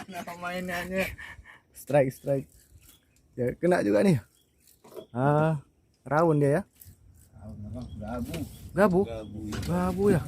Nama mainannya. Strike, strike. Ya, kena juga nih. Rawon dia ya. Gabu. Gabu. Gabu ya.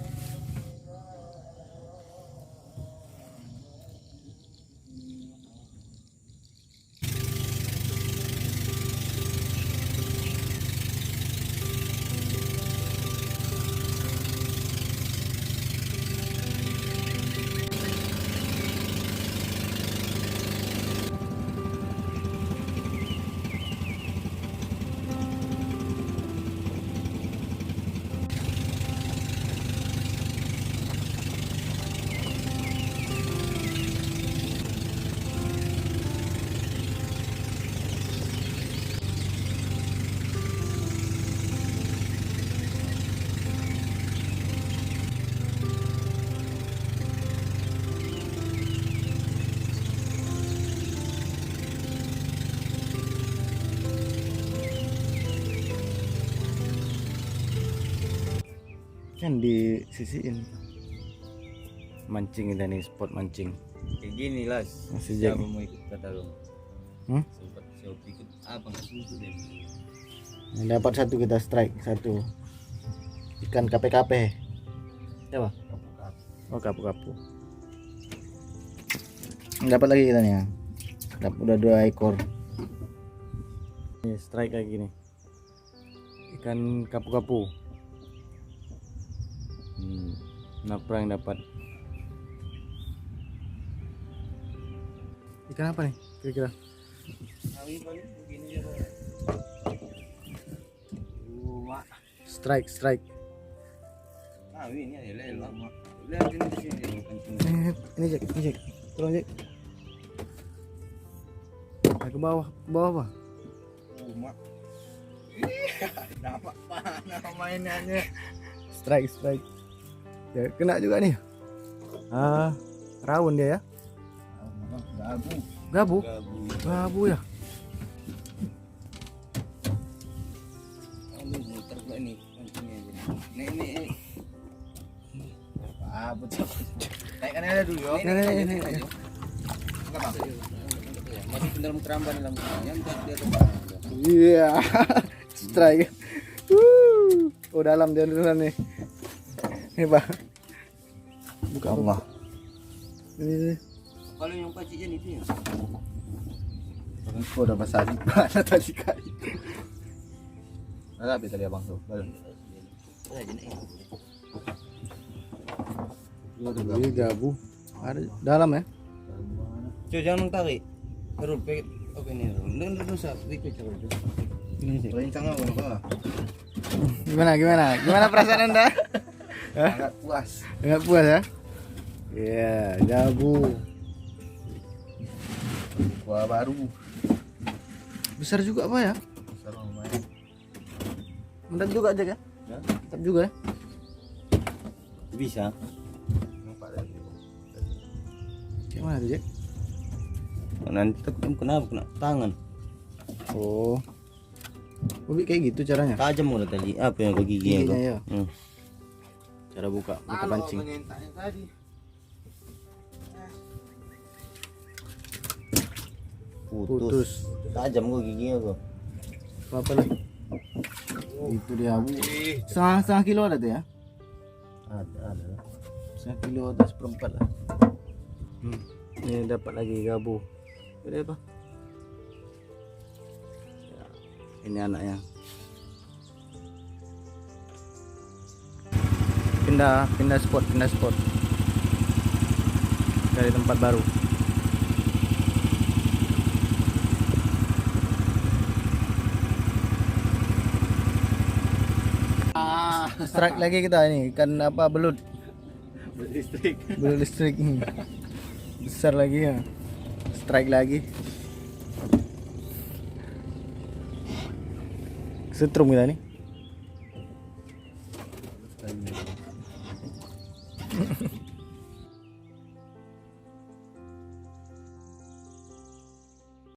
Kan disisiin mancing, ini nih spot mancing Kayak gini lah. masih Siapa jago. mau ikut kata lu? Sempat siapa ikut apa nggak susu deh. Dapat satu, kita strike satu ikan KP-KP ya Pak? Oh, kapu-kapu. Dapat lagi kita nih ya. Dapat udah 2 ekor. Ini strike kayak gini. Ikan kapu-kapu. Napra yang dapat. Ikan apa nih kira-kira? Strike, strike. Ini ada lele. Lihat ini di sini. Ini Jack, ini Jack. Tolong Jack. Ke bawah, bawah apa? Mak. Dapat nama mainannya. Strike, strike. Ya, kena juga nih. Rawon dia ya. Gabu. Gabu. Gabu. Gabu ya. Ini muter pula ini. Ini. Betul. Naikkan aja dulu yo. Ini. Enggak apa. Masih dalam keramban dalam yang dia tuh. Iya. Strike. Oh, dalam dia duluan nih. Nih, Pak. Buka Allah. Ini. Kalau yang pacian itu ya. Kan gua udah pasang mana tadi kali. Ada tadi abang tuh. Balon. Ini gabu. Ada dalam ya? Coba jangan tarik. Baru pakai apa ini? Nggak rusak. Ikut coba. Ini sih. Rencang apa? Gimana perasaan Anda? Sangat puas. Enggak puas ya? Iya, gabu. Wah baru. Besar juga apa ya? Besar lumayan. Mantap juga aja ya? Mantap juga ya? Bisa. Nampak lagi. Kayak mana tuh, Jack? Nanti kenapa kena tangan? Oh. Ubi kayak gitu caranya? Tajam udah tadi. Apa yang ke gigi Giginya ya? Hmm. Cara buka pancing. Putus. Tajam kok giginya kok. Apa lagi? Itu dia bu. Setengah kilo ada tuh ya? Ada. Setengah kilo atau seperempat lah. Ini dapat lagi gabu. Ini apa? Ya, ini anaknya. Pindah spot. Dari tempat baru. Strike lagi kita ini, ikan apa, belut listrik besar lagi ya. Strike lagi, setrum kita nih.